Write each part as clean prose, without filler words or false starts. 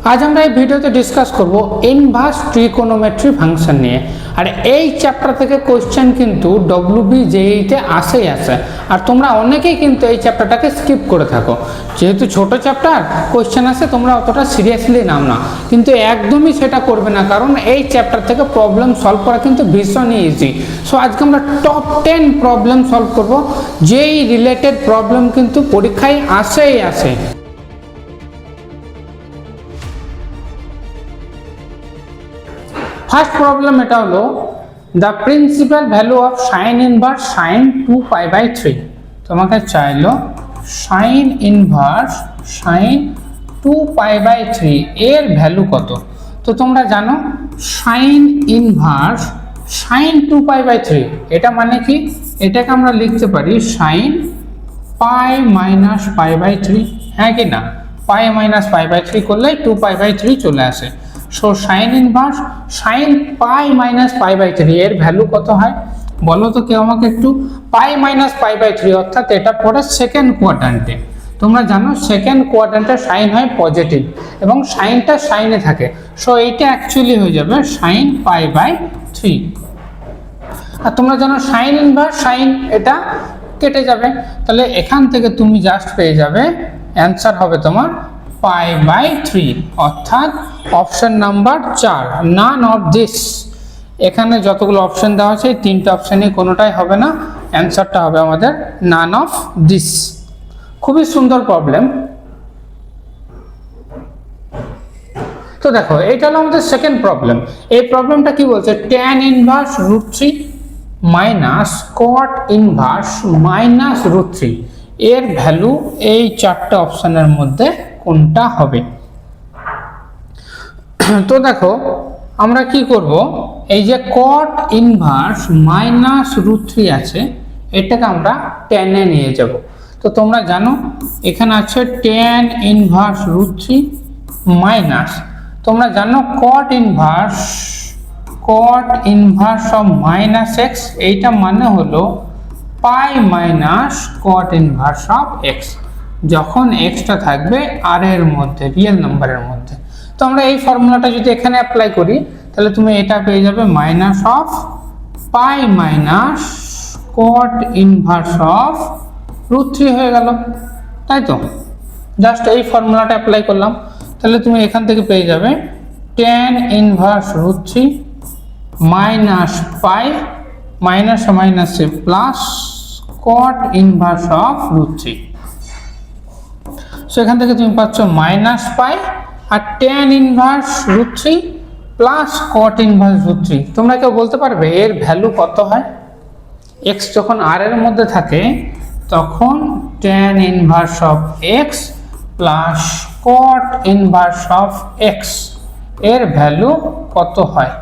আজ আমরা এই ভিডিওতে ডিসকাস করব ইনভার্স ট্রিকোনোমেট্রি ফাংশন নিয়ে। আর এই চ্যাপ্টার থেকে কোশ্চেন কিন্তু WBJEE-তে আসে আর তোমরা অনেকেই কিন্তু এই চ্যাপ্টারটাকে স্কিপ করে থাকো। যেহেতু ছোট চ্যাপ্টার কোশ্চেন আসে, তোমরা অতটা সিরিয়াসলি নাও না, কিন্তু একদমই সেটা করবে না, কারণ এই চ্যাপ্টার থেকে প্রবলেম সলভ করা কিন্তু ভীষণই ইজি। সো আজকে আমরা টপ 10 প্রবলেম সলভ করব, যেই রিলেটেড প্রবলেম কিন্তু পরীক্ষায় আসে। ফার্স্ট প্রবলেম এটা হলো the principal value of sine inverse sine 2π/3। তোমাকে চাইলো সাইন ইনভার্স সাইন 2π/3 এর ভ্যালু কত। তো তোমরা জানো সাইন ইনভার্স সাইন 2π/3 এটা মানে কি, এটাকে আমরা লিখতে পারি সাইন π-π/3, হ্যাঁ কি না? π-π/3 করলে 2π/3 চলে আসে। সো সাইন ইনভার্স সাইন π-π/3 এর ভ্যালু কত হয় বলো তো কেউ আমাকে একটু। π-π/3 অর্থাৎ এটা পড়ে সেকেন্ড কোয়াড্র্যান্টে। তোমরা জানো সেকেন্ড কোয়াড্র্যান্টে সাইন হয় পজিটিভ এবং সাইনটা সাইনে থাকে। সো এইটা অ্যাকচুয়ালি হয়ে যাবে সাইন π/3। আর তোমরা জানো সাইন ইনভার্স সাইন এটা কেটে যাবে, তাহলে এখান থেকে তুমি জাস্ট পেয়ে যাবে অ্যান্সার হবে তোমার π/3, অর্থাৎ option number 4, none of this. এখানে যতগুলো অপশন দেওয়া আছে এই তিনটে অপশনে কোনোটাই হবে না, অ্যান্সারটা হবে আমাদের নান অফ দিস। খুবই সুন্দর প্রবলেম। তো দেখো এটা হলো আমাদের সেকেন্ড প্রবলেম। এই প্রবলেমটা কি বলছে, tan inverse √3 minus cot inverse minus √3 এর ভ্যালু এই চারটে অপশনের মধ্যে কোনটা হবে। তো দেখো আমরা কি করব, এই যে কট ইনভার্স মাইনাস √3 আছে এটাকে আমরা tan এ নিয়ে যাব। তো তোমরা জানো এখানে আছে tan ইনভার্স √3 মাইনাস, তোমরা জানো cot inverse of minus x, এইটা মানে হলো pi minus cot inverse of x, যখন এক্সটা থাকবে আর এর মধ্যে, রিয়েল নাম্বারের মধ্যে। তো আমরা এই ফর্মুলাটা যদি এখানে অ্যাপ্লাই করি তাহলে তুমি এটা পেয়ে যাবে minus of pi minus cot inverse of √3 হয়ে গেল, তাই তো? জাস্ট এই ফর্মুলাটা অ্যাপ্লাই করলাম, তাহলে তুমি এখান থেকে পেয়ে যাবে tan inverse √3 minus pi minus মাইনাসে plus cot inverse of √3। So এখান থেকে তুমি পাচ্ছ মাইনাস পাই আর tan inverse √3 plus cot inverse √3। তোমরা কেউ বলতে পারবে এর ভ্যালু কত হয়? x যখন r এর মধ্যে থাকে তখন tan inverse of x plus cot inverse of x এর ভ্যালু কত হয়?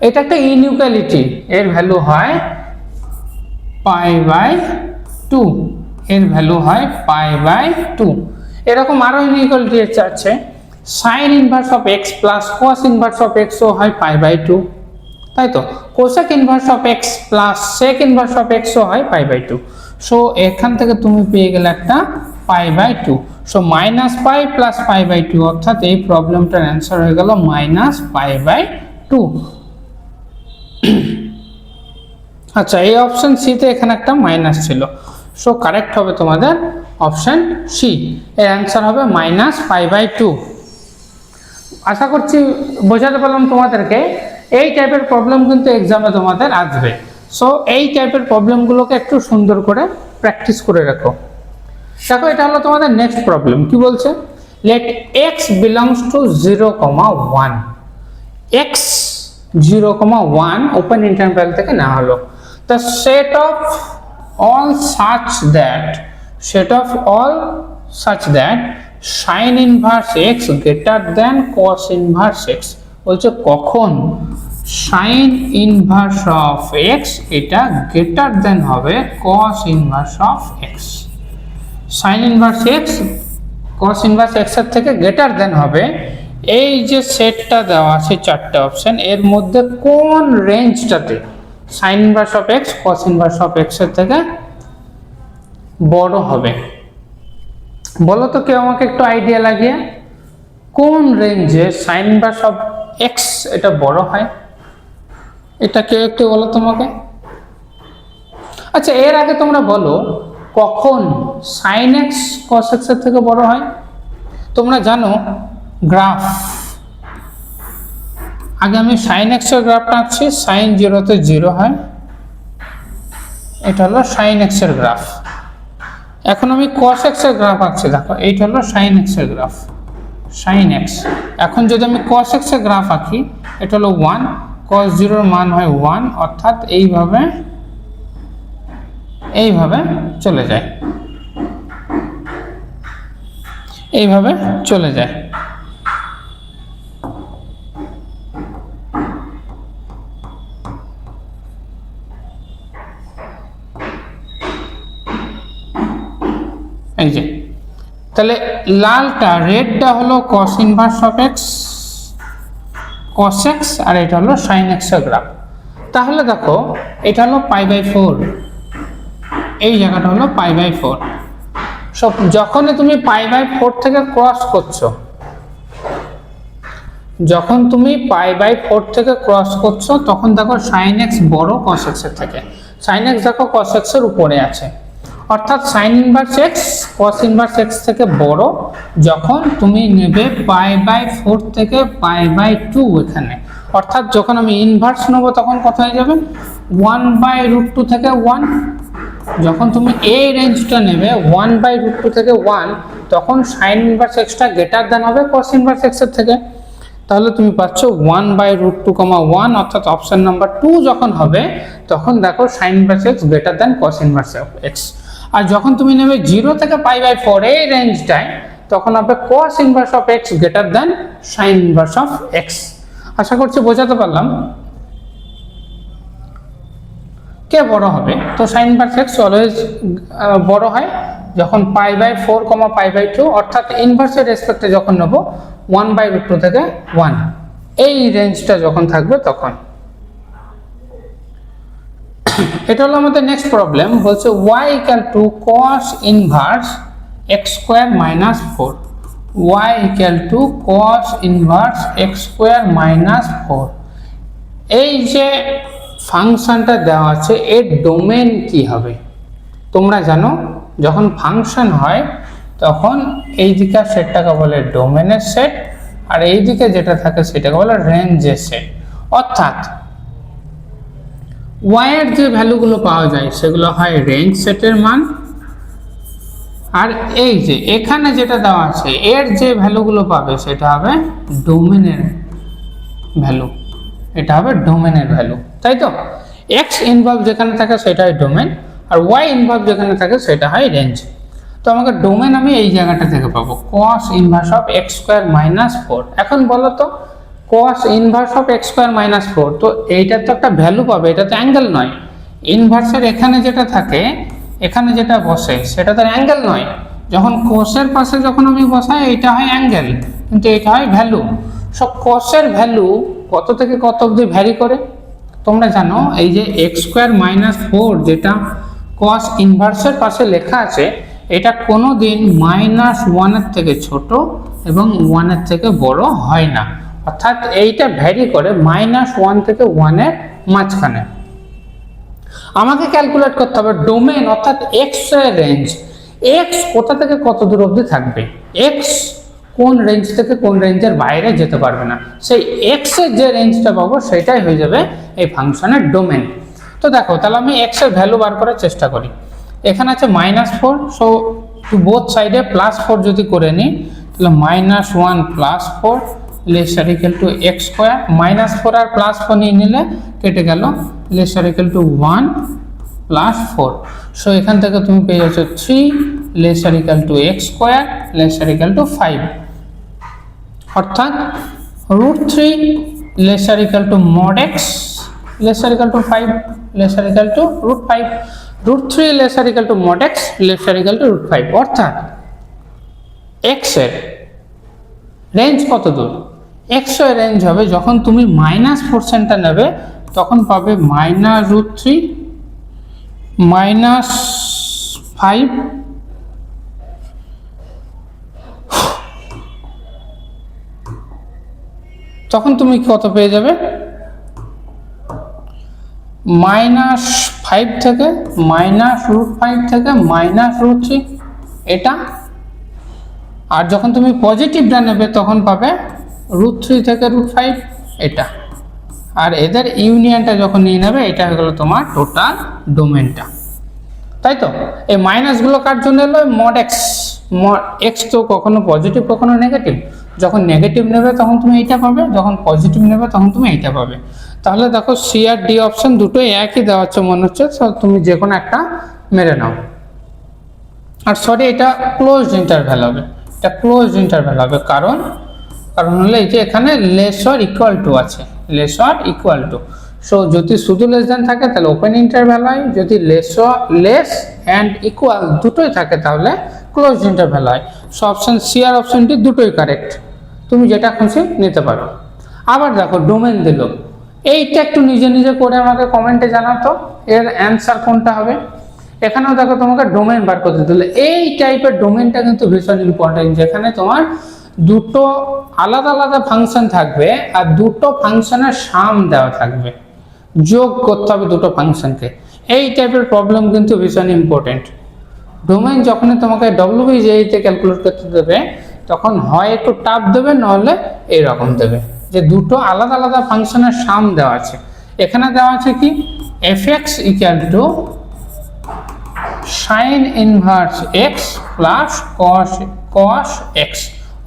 এটা একটা ইনইকুয়ালিটি, এর ভ্যালু হয় π/2, এর ভ্যালু হয় π/2। এরকম আরো ইনইকুয়ালিটি আছে, sine inverse of x plus cos inverse of x ও হয় π/2, তাই তো? Cosec inverse of x plus sec inverse of x ও হয় π/2। সো এখান থেকে তুমি পেয়ে গেলে একটা π/2। সো মাইনাস পাই প্লাস π/2, অর্থাৎ এই প্রবলেমটার অ্যান্সার হয়ে গেল মাইনাস π/2। আচ্ছা, এই অপশন সি তে এখানে একটা মাইনাস ছিল, সো কারেক্ট হবে তোমাদের অপশন সি, এর অ্যান্সার হবে মাইনাস π/2। আশা করছি বোঝাতে পারলাম তোমাদেরকে। এই টাইপের প্রবলেম কিন্তু এক্সামে তোমাদের আসবে, সো এই টাইপের প্রবলেমগুলোকে একটু সুন্দর করে প্র্যাকটিস করে রাখো। দেখো এটা হলো তোমাদের নেক্সট প্রবলেম। কি বলছে, let x belongs to 0,1, x 0,1 open interval থেকে নেওয়া হলো। The set of all such that sin inverse x greater than cos inverse x, বলছে কখন sin inverse of x এটা greater than হবে cos inverse of x। sin inverse x cos inverse x এর থেকে greater than হবে, এই যে সেটটা দেওয়া আছে চারটে অপশন, এর মধ্যে কোন রেঞ্জটাতে sin inverse of x cos inverse of x এর থেকে বড় হবে বলো তো কেউ আমাকে একটু আইডিয়া লাগিয়ে। কোন রেঞ্জে সাইন ইনভার্স অফ এক্স এটা বড় হয়? এটা কেউ একটু বলো তোমাকে। আচ্ছা, এর আগে তোমরা বলো কখন সাইন এক্স কস এক্স এর থেকে বড় হয়? তোমরা জানো গ্রাফ, আগে আমি সাইন এক্স এর গ্রাফটা আঁকছি, সাইন 0 তে 0 হয়, এটা হলো সাইন এক্স এর গ্রাফ। এখন আমি কস এক্স এর গ্রাফ আঁকছি, দেখো এইটা হলো সাইন এক্স এর গ্রাফ, সাইন এক্স। এখন যদি আমি কস এক্স এর গ্রাফ আঁকি, এটা হলো 1, cos 0 এর মান হয় 1, অর্থাৎ এইভাবে চলে যায়, এইভাবে চলে যায়। এই যে তাহলে লালটা রেডটা হলো cos inverse of x cos x, আর এটা হলো sin x এর গ্রাফ। তাহলে দেখো এটা হলো π/4, এই জায়গাটা হলো π/4। সব যখনই তুমি π/4 থেকে ক্রস করছো, যখন তুমি π/4 থেকে ক্রস করছো, তখন দেখো sin x বড় cos x এর থেকে। sin x দেখো cos x এর উপরে আছে, অর্থাৎ sin inverse x cos inverse x থেকে বড় যখন তুমি নেবে π/4 থেকে π/2 এখানে। অর্থাৎ যখন আমি ইনভার্স নেব তখন কত হয়ে যাবে? 1/√2 থেকে 1। যখন তুমি এই রেঞ্জটা নেবে 1/√2 থেকে 1, তখন sin ইনভার্স x টা গ্রেটার দ্যান হবে cos ইনভার্স x এর থেকে। তাহলে তুমি পাচ্ছ 1/√2, 1, অর্থাৎ অপশন নাম্বার 2 যখন হবে তখন দেখো sin inverse x greater than cos inverse x। আর যখন তুমি নেবে 0 থেকে π/4 এই রেঞ্জটায়, তখন হবে cos inverse of x greater than sin inverse of x। আশা করছি বোঝাতে পারলাম। কে বড় হবে? তো sin ইনভার্স x অলওয়েজ বড় হয় যখন π/4, π/2, অর্থাৎ ইনভার্সের রেসপেক্টে যখন নেব 1/√2 থেকে 1, এই রেঞ্জটা যখন থাকবে তখন। এটা হলো আমাদের নেক্সট প্রবলেম, বলছে y = cos inverse x square minus 4। y = cos inverse x square minus 4। এই যে ফাংশনটা দেওয়া আছে এর ডোমেন কি হবে? তোমরা জানো যখন ফাংশন হয় তখন এই দিকে সেটটাকে বলে ডোমেনের সেট, আর এই দিকে যেটা থাকে সেটাকে বলে রেঞ্জের সেট। অর্থাৎ y এর যে ভ্যালুগুলো পাওয়া যায় সেগুলো হয় রেঞ্জ সেটের মান, আর এই যে এখানে যেটা দেওয়া আছে এর যে ভ্যালুগুলো পাবে সেটা হবে ডোমেনের ভ্যালু, এটা হবে ডোমেনের ভ্যালু, তাই তো? x ইনভলভ যেখানে থাকে সেটা হয় ডোমেন, আর y ইনভলভ যেখানে থাকে সেটা হয় রেঞ্জ। তো আমাকে ডোমেন আমি এই জায়গাটা থেকে পাবো, cos inverse of x square minus 4। এখন বলো তো cos inverse of x square minus 4, তো এইটার তো একটা ভ্যালু পাবে, এটা তো অ্যাঙ্গেল নয়। ইনভার্সের এখানে যেটা থাকে, এখানে যেটা বসে সেটা তো অ্যাঙ্গেল নয়। যখন cos-এর পাশে যখন আমি বসাই এটা হয় অ্যাঙ্গেল, কিন্তু এটা হয় ভ্যালু। সো cos-এর ভ্যালু কত থেকে কত অবধি ভ্যারি করে? তোমরা জানো এই যে x স্কয়ার মাইনাস 4 যেটা cos ইনভার্সের পাশে লেখা আছে, এটা কোনোদিন -1 এর থেকে ছোট এবং 1 এর থেকে বড় হয় না, অর্থাৎ এইটা ভ্যারি করে -1 থেকে 1 এর মাঝখানে। আমাকে ক্যালকুলেট করতে হবে ডোমেন, অর্থাৎ x এর রেঞ্জ। x কোথা থেকে কত দূর অবধি থাকবে, x কোন রেঞ্জ থেকে কোন রেঞ্জের বাইরে যেতে পারবে না, সেই x এর যে রেঞ্জটা পাবো সেটাই হয়ে যাবে এই ফাংশনের ডোমেন। তো দেখো তাহলে আমি x এর ভ্যালু বার করার চেষ্টা করি। এখানে আছে -4, সো বোথ সাইডে +4 যদি করে নিই তাহলে -1 + 4 laser equal to x square, -4 আর +4 নিয়ে নিলে কেটে গেল, লেসার ইকুয়াল টু 1 + 4। সো এখান থেকে তুমি পেয়ে যাচ্ছ 3 laser equal to x square laser equal to 5, অর্থাৎ √3 laser equal to mod x laser equal to 5 laser equal to √5, √3 laser equal to mod x laser equal to √5। অর্থাৎ x এর range কত দূর? x এর রেঞ্জ হবে যখন তুমি -4 নেবে তখন পাবে -√3 -5 তখন তুমি কত পেয়ে যাবে, -5 থেকে -√5 থেকে -√3 এটা। আর যখন তুমি পজিটিভটা নেবে তখন পাবে √3 থেকে √5 এটা। আর এদের ইউনিয়নটা যখন নিয়ে নেবে এটা হয়ে গেল তোমার টোটাল ডোমেনটা, তাই তো। এই মাইনাসগুলো কার জন্য এলো, mod x তো কখনো পজিটিভ কখনো নেগেটিভ, যখন নেগেটিভ নেবে তখন তুমি এইটা পাবে, যখন পজিটিভ নেবে তখন তুমি এইটা পাবে। তাহলে দেখো সি আর ডি অপশন দুটোই একই দেওয়া হচ্ছে মনে হচ্ছে, তুমি যে কোনো একটা মেরে নাও। আর সরি এটা ক্লোজড ইন্টারভ্যাল হবে, এটা ক্লোজড ইন্টারভ্যাল হবে, কারণ হলো এই যে এখানে লেস অর ইকুয়াল টু আছে, less or equal to. So যদি শুধু লেস দেন থাকে তাহলে ওপেন ইন্টারভ্যাল হয়, যদি লেস অ্যান্ড ইকুয়াল দুটোই থাকে তাহলে ক্লোজড ইন্টারভ্যাল হয়। সো অপশন সি আর অপশন ডি দুটোই কারেক্ট, তুমি যেটা খুশি নিতে পারো। আবার দেখো ডোমেন দিল, এইটা একটু নিজে নিজে করে আমাকে কমেন্টে জানাতো এর অ্যান্সার কোনটা হবে। এখানেও দেখো তোমাকে ডোমেন বার করতে দিলে, এই টাইপের ডোমেনটা কিন্তু ভীষণ ইম্পর্টেন্ট, যেখানে তোমার দুটো আলাদা আলাদা ফাংশন থাকবে আর দুটো ফাংশনের সাম দেওয়া থাকবে, যোগ করতে হবে দুটো ফাংশনকে। এই টাইপের প্রবলেম কিন্তু ভীষণ ইম্পর্টেন্ট। ডোমেন যখনই তোমাকে WBGE-তে ক্যালকুলেট করতে দেবে তখন হয় একটু টাফ দেবে, নাহলে এইরকম দেবে যে দুটো আলাদা আলাদা ফাংশনের সাম দেওয়া আছে। এখানে দেওয়া আছে কি, fx = sin inverse x plus cos x,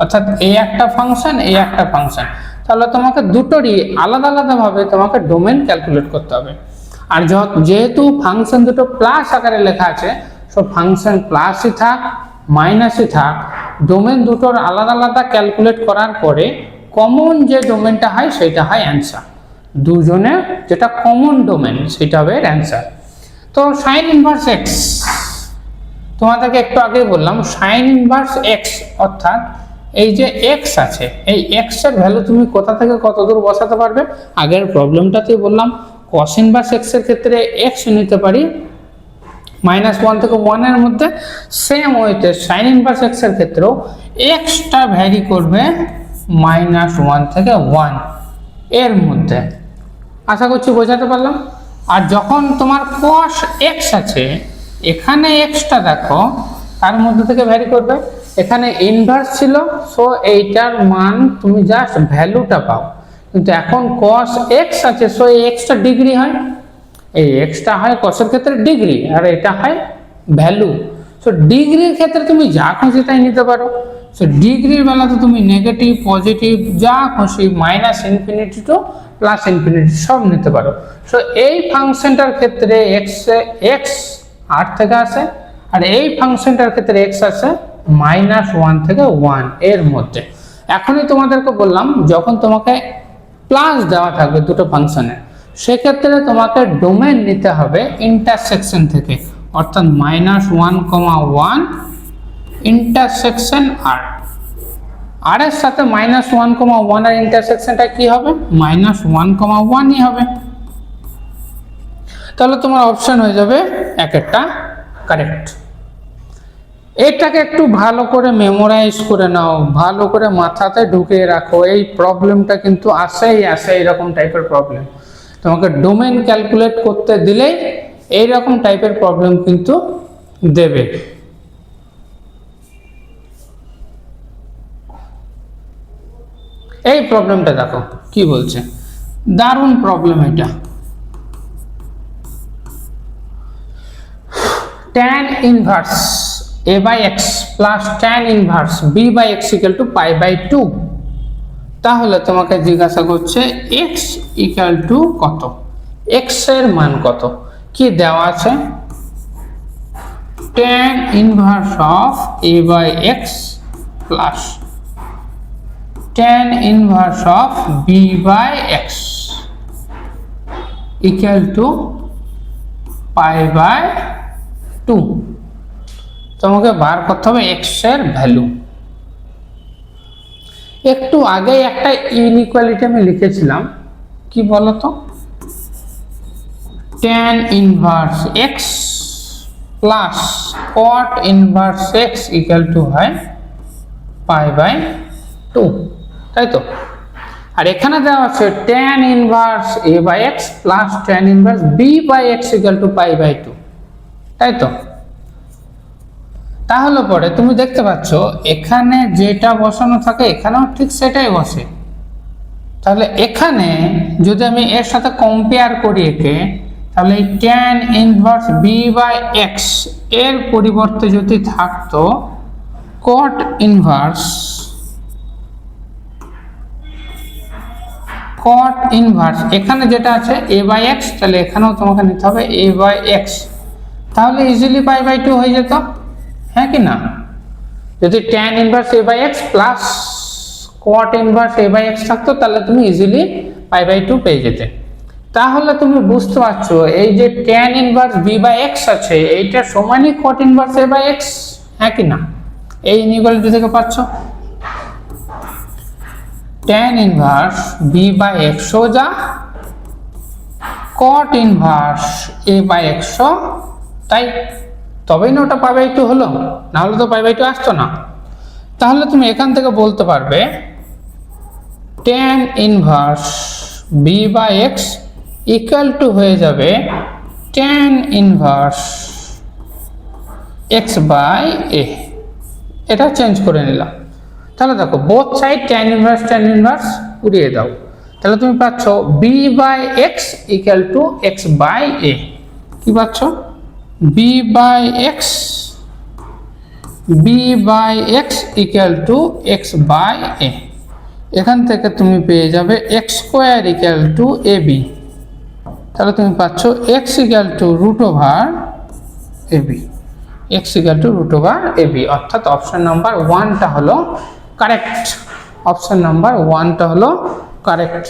অর্থাৎ এই একটা ফাংশন এই একটা ফাংশন। তাহলে তোমাকে দুটোরই আলাদা আলাদাভাবে তোমাকে ডোমেন ক্যালকুলেট করতে হবে। আর যেহেতু ফাংশন দুটো প্লাস আকারে লেখা আছে, সো ফাংশন প্লাসই থাক মাইনাসই থাক, ডোমেন দুটোর আলাদা আলাদা ক্যালকুলেট করার পরে কমন যে ডোমেনটা হয় সেটা হয় অ্যান্সার। দুজনের যেটা কমন ডোমেন সেটা হবে অ্যান্সার। তো sin ইনভার্স x, তোমাদেরকে একটু আগে বললাম sin ইনভার্স x অর্থাৎ এই যে x আছে, এই x এর ভ্যালু তুমি কোথা থেকে কত দূর বসাতে পারবে। আগের প্রবলেমটাতেই বললাম cos ইনভার্স x এর ক্ষেত্রে x নিতে পারি -1 থেকে 1 এর মধ্যে, সেম ওয়েতে sin ইনভার্স x এর ক্ষেত্রেও x টা ভ্যারি করবে -1 থেকে 1 এর মধ্যে। আশা করছি বোঝাতে পারলাম। আর যখন তোমার cos x আছে, এখানে x টা দেখো তার মধ্যে থেকে ভ্যারি করবে, এখানে ইনভার্স ছিল, সো এইটার মান তুমি জাস্ট ভ্যালুটা পাও, কিন্তু এখন cos x আছে, সো এই x টা ডিগ্রি হয়, এই x টা হয় cos এর ক্ষেত্রে ডিগ্রি আর এটা হয় ভ্যালু। সো ডিগ্রির ক্ষেত্রে তুমি যা খুশি তাই নিতে পারো। সো ডিগ্রির বেলাতে তুমি নেগেটিভ পজিটিভ যা খুশি -ইনফিনিটি টু +ইনফিনিটি সব নিতে পারো। সো এই ফাংশনটার ক্ষেত্রে x 8 থেকে আসে, আর এই ফাংশনটার ক্ষেত্রে x আসে -1 থেকে 1 এর মধ্যে। এখনই তোমাদেরকে বললাম যখন তোমাকে প্লাস দেওয়া থাকবে দুটো ফাংশনে, সেক্ষেত্রে তোমাকে ডোমেন নিতে হবে ইন্টারসেকশন থেকে, অর্থাৎ -1, 1 ইন্টারসেকশন আর এর সাথে -1, 1 এর ইন্টারসেকশনটা কি হবে, -1, 1ই হবে। তাহলে তোমার অপশন হয়ে যাবে এক একটা কারেক্ট। এটাকে একটু ভালো করে মেমোরাইজ করে নাও, ভালো করে মাথাতে ঢুকিয়ে রাখো, এই প্রবলেমটা কিন্তু আসেই এরকম টাইপের প্রবলেম। তোমাকে ডোমেন ক্যালকুলেট করতে দিলেই এইরকম টাইপের প্রবলেম কিন্তু দেবে। এই প্রবলেমটা দেখো কি বলছে, দারুণ প্রবলেম এটা। tan inverse a/x plus tan inverse b/x = π/2। তাহলে তোমাকে জিজ্ঞাসা করছে x = কত, x এর মান কত, কি দেওয়া আছে, tan inverse of a/x plus tan inverse of b/x = π/2। তোমাকে বার করতে হবে x এর ভ্যালু। একটু আগে একটা ইনইকুয়ালিটি আমি লিখেছিলাম, কি বলতো, tan inverse x plus cot inverse x = হয় π/2, তাই তো। আর এখানে দেওয়া আছে tan inverse a by x plus tan inverse b by x equal to pi by 2, তাই তো? তাহলে পরে তুমি দেখতে পাচ্ছ এখানে যেটা বসানো থাকে এখানেও ঠিক সেটাই বসে। তাহলে এখানে যদি আমি এর সাথে কম্পেয়ার করি একে, তাহলে এই tan inverse b by x এর পরিবর্তে যদি থাকতো cot ইনভার্স এখানে যেটা আছে a বাই x, তাহলে এখানেও তোমাকে নিতে হবে a বাই x, তাহলে ইজিলি পাই বাই 2 হয়ে যেত, হ্যাঁ কি না? যদি tan inverse a by x plus cot inverse a by x থাকতো তাহলে তুমি ইজিলি পাই বাই 2 পেয়ে যেতে। তাহলে তুমি বুঝতে পারছো এই যে tan inverse b by x আছে এইটা সমানই cot inverse a by x, হ্যাঁ কি না? এই ইনইকুয়ালিটি থেকে পাচ্ছো tan inverse b by x সোজা cot inverse a by x, তাই তবেই না ওটা পাই বাই 2 হলো, না হলে তো পাই বাই 2 আসতো না। তাহলে তুমি এখান থেকে বলতে পারবে tan inverse b by x equal to হয়ে যাবে tan inverse x by a, এটা চেঞ্জ করে নিলাম। তাহলে দেখো বোথ সাইড tan ইনভার্স উড়িয়ে দাও, তাহলে তুমি পাচ্ছ b by x equal to x by a। কি পাচ্ছ? b by x equal to x by a। এখান থেকে তুমি পেয়ে যাবে x square equal to ab, তাহলে তুমি পাচ্ছ x equal to root over ab, x equal to root over ab, অর্থাৎ অপশন নাম্বার 1টা হলো কারেক্ট। অপশন নাম্বার 1টা হলো কারেক্ট।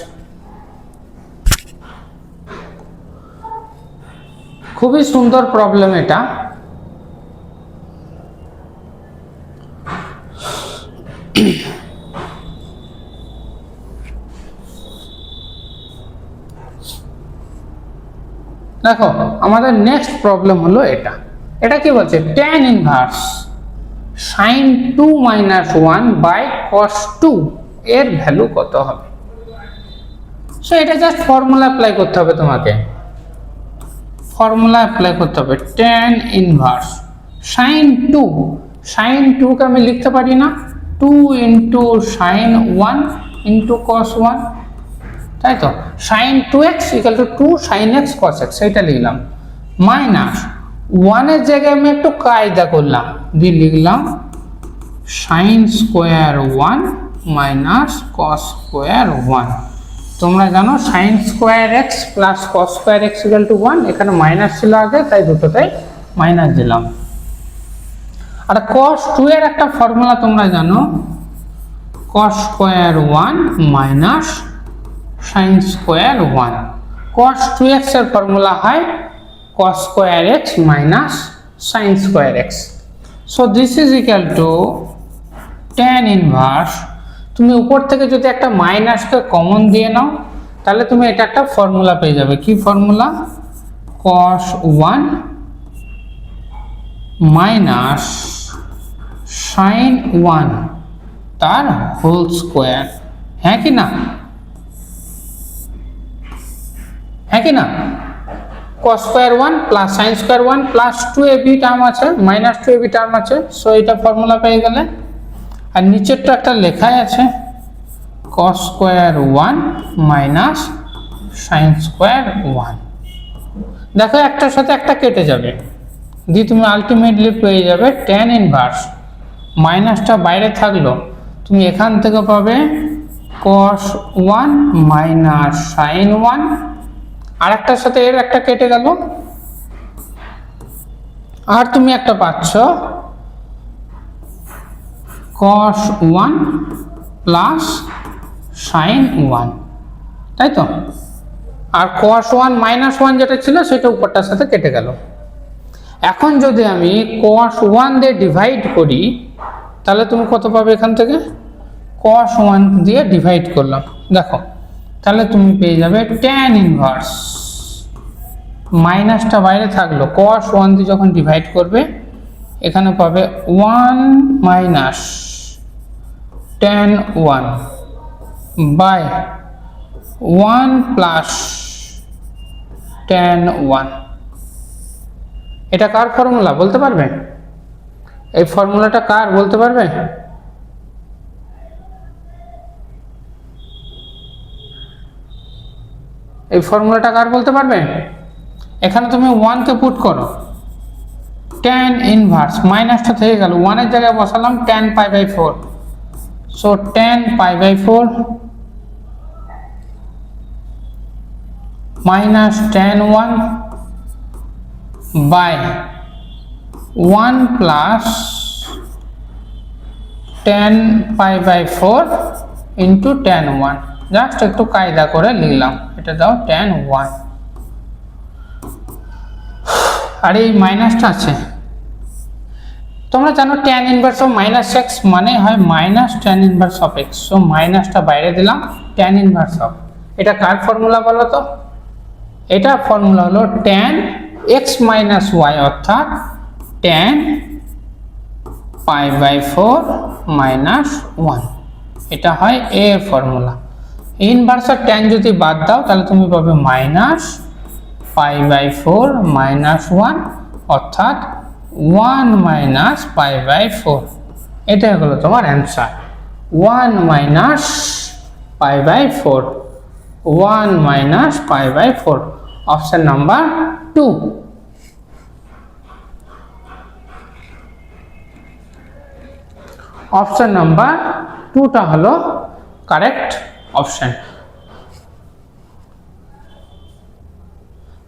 খুবই সুন্দর প্রবলেম এটা। দেখো আমাদের নেক্সট প্রবলেম হলো এটা। এটা কি বলছে? tan inverse sin 2 minus 1 by cos 2 এর ভ্যালু কত হবে? সো এটা জাস্ট ফর্মুলা অ্যাপ্লাই করতে হবে তোমাকে, ফর্মুলা অ্যাপ্লাই করতে হবে। tan ইনভার্স sin 2 কে আমি লিখতে পারি না 2 ইন্টু sin 1 ইন্টু cos 1, তাই তো? sin 2x equal to 2 sin x cos x, এটা লিখলাম। মাইনাস 1 এর জায়গায় আমি একটু কায়দা করলাম, দিয়ে লিখলাম sin square 1 minus cos square 1। তোমরা জানো sin square x plus cos square x equal two 1, এখানে মাইনাস ছিল আগে তাই দুটোতেই মাইনাস দিলাম। আর cos 2 এর একটা ফর্মুলা তোমরা জানো, cos square 1 minus sin square 1। cos 2x এর ফর্মুলা হয় cos square x minus sin square x। So this is equal to tan inverse, তুমি উপর থেকে যদি একটা মাইনাসকে কমন দিয়ে নাও তাহলে তুমি এটা একটা ফর্মুলা পেয়ে যাবে। কি ফর্মুলা? cos 1 মাইনাস sin 1 তার হোল স্কোয়ার, হ্যাঁ কি না? হ্যাঁ কি না? cos square 1 plus sin square 1 plus 2ab term আছে, মাইনাস 2ab টার্ম আছে, সো এটা ফর্মুলা পেয়ে গেলে। আর নিচেরটা একটা লেখাই আছে cos square 1 minus sin square 1। দেখো একটার সাথে একটা কেটে যাবে, দিয়ে তুমি আলটিমেটলি পেয়ে যাবে tan ইনভার্স, মাইনাসটা বাইরে থাকলো, তুমি এখান থেকে পাবে cos 1 মাইনাস sin 1, আর একটার সাথে এর একটা কেটে গেল, আর তুমি একটা পাচ্ছ cos 1 প্লাস sin 1, তাই তো? আর cos 1 মাইনাস 1 যেটা ছিল সেটা উপরটার সাথে কেটে গেল। এখন যদি আমি cos 1 দিয়ে ডিভাইড করি তাহলে তুমি কত পাবে? এখান থেকে cos 1 দিয়ে ডিভাইড করলাম, দেখো তাহলে তুমি পেয়ে যাবে tan ইনভার্স, মাইনাসটা বাইরে থাকলো, cos 1 দিয়ে যখন ডিভাইড করবে এখানে পাবে 1 minus tan 1 by 1 plus tan 1। এটা কার ফর্মুলা বলতে পারবে? এই ফর্মুলাটা কার বলতে পারবে? এই ফর্মুলাটা কার বলতে পারবে? এখানে তুমি 1 কে পুট করো, tan ইনভার্স মাইনাসটা থেকে গেল, 1 এর জায়গায় বসালাম tan pi by 4, so tan pi by 4 minus tan 1 by 1 plus tan pi by 4 into tan 1। Just একটু কায়দা করে লিখলাম, এটা দাও tan 1। আর এই মাইনাসটা আছে, তোমরা জানো tan inverse of minus x মানে হয় minus tan inverse of x, so মাইনাসটা বাইরে দিলাম, tan ইনভার্স অফ, এটা কার ফর্মুলা বলো তো? এটা ফর্মুলা হলো tan x মাইনাস y, অর্থাৎ tan পাই বাই 4 মাইনাস 1, এটা হয় a এর ফর্মুলা। ইনভার্স অফ tan যদি বাদ দাও তাহলে তুমি পাবে মাইনাস পাই বাই 4 মাইনাস 1, অর্থাৎ 1 মাইনাস পাই বাই 4। এটা হলো তোমার answer, 1 minus pi by 4, 1 minus pi by 4, option number 2। Option number 2টা হলো কারেক্ট অপশন।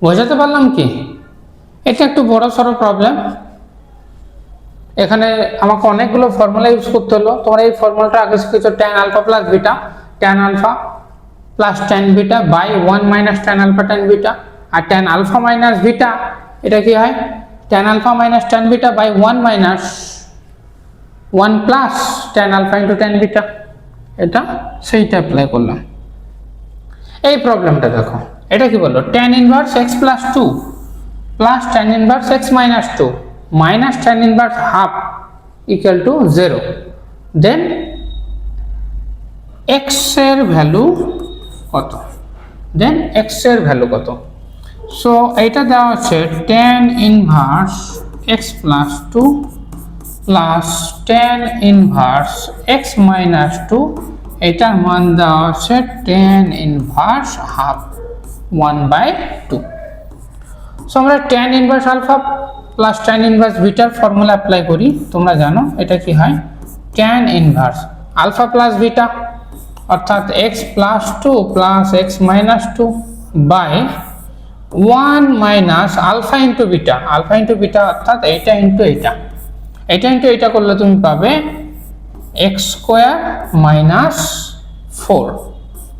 বোঝাতে পারলাম কি? এটা একটু বড় সড়ো প্রবলেম, এখানে আমাকে অনেকগুলো ফর্মুলা ইউজ করতে হলো। তোমরা এই ফর্মুলাটা আগে শিখেছো, tan alpha plus beta, tan alpha plus tan beta by 1 minus tan alpha tan beta. আর tan আলফা মাইনাস বিটা এটা কি হয়? tan alpha minus tan beta by 1 minus 1 plus tan alpha into tan beta. এটা সেইটা apply করলাম। এই প্রবলেমটা দেখো, এটা কি বললো? tan inverse x plus 2 plus tan inverse x minus 2 minus tan inverse half equal to 0, then x এর ভ্যালু কত? দেন x এর ভ্যালু কত? সো এইটা দেওয়া আছে tan inverse x plus 2 plus tan inverse x minus 2, এটার মান দেওয়া আছে tan ইনভার্স হাফ 1/2। সো আমরা tan inverse alpha plus tan inverse বিটার ফর্মুলা অ্যাপ্লাই করি। তোমরা জানো এটা কি হয়? tan inverse alpha plus beta, অর্থাৎ x plus 2 plus x minus 2 by 1 minus alpha into beta, alpha into beta অর্থাৎ এইটা ইন্টু এইটা, এটা ইন্টু এইটা করলে তুমি পাবে x স্কোয়ার মাইনাস 4।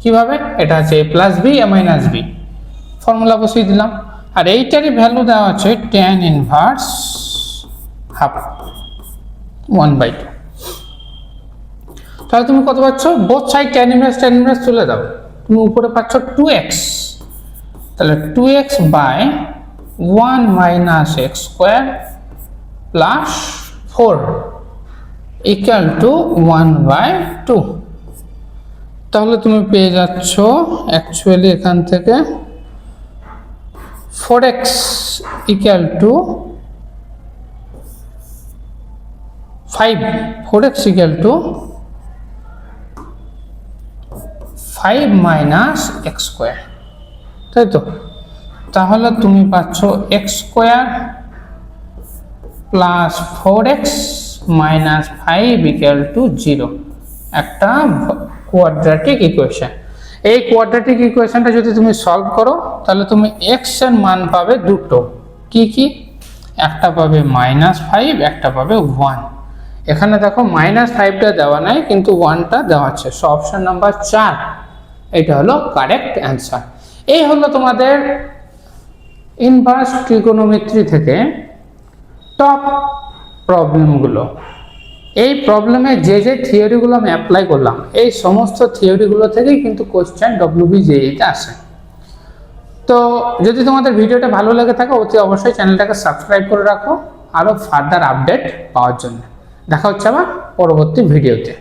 কিভাবে? এটা আছে a plus B a minus B, formula বসিয়ে দিলাম। আর এইটারই ভ্যালু দেওয়া আছে tan ইনভার্স হাফ 1/2। তাহলে তুমি কত পাচ্ছ? বোথ সাইড tan ইনভার্স তুলে দাও, তুমি উপরে পাচ্ছ 2x, তাহলে 2x by 1 minus x square plus 4 equal to 1/2। তাহলে তুমি পেয়ে যাচ্ছ অ্যাকচুয়ালি এখান থেকে 4x equal to 5, 4x equal to 5 minus x square, তাই তো? তাহলে তুমি পাচ্ছ x square plus 4x minus 5 equal to 0, একটা কোয়াড্রেটিক ইকুয়েশন। এই কোয়াড্রেটিক ইকুয়েশনটা যদি তুমি সলভ করো তাহলে তুমি x এর মান পাবে দুটো, কি কি? একটা পাবে -5, একটা পাবে 1। এখানে দেখো -5টা দেওয়া নাই কিন্তু 1টা দেওয়া আছে, সো অপশন নাম্বার 4 এটা হলো কারেক্ট অ্যান্সার। এই হলো তোমাদের ইনভার্স ট্রিগোনোমেট্রি থেকে টপ প্রবলেমগুলো। এই প্রবলেমে যে যে থিওরিগুলো আমি অ্যাপ্লাই করলাম, এই সমস্ত থিওরিগুলো থেকেই কিন্তু কোশ্চেন WBJEতে আসে। তো যদি তোমাদের ভিডিওটা ভালো লেগে থাকে অতি অবশ্যই চ্যানেলটাকে সাবস্ক্রাইব করে রাখো আরও ফার্দার আপডেট পাওয়ার জন্য। দেখা হচ্ছে আবার পরবর্তী ভিডিওতে।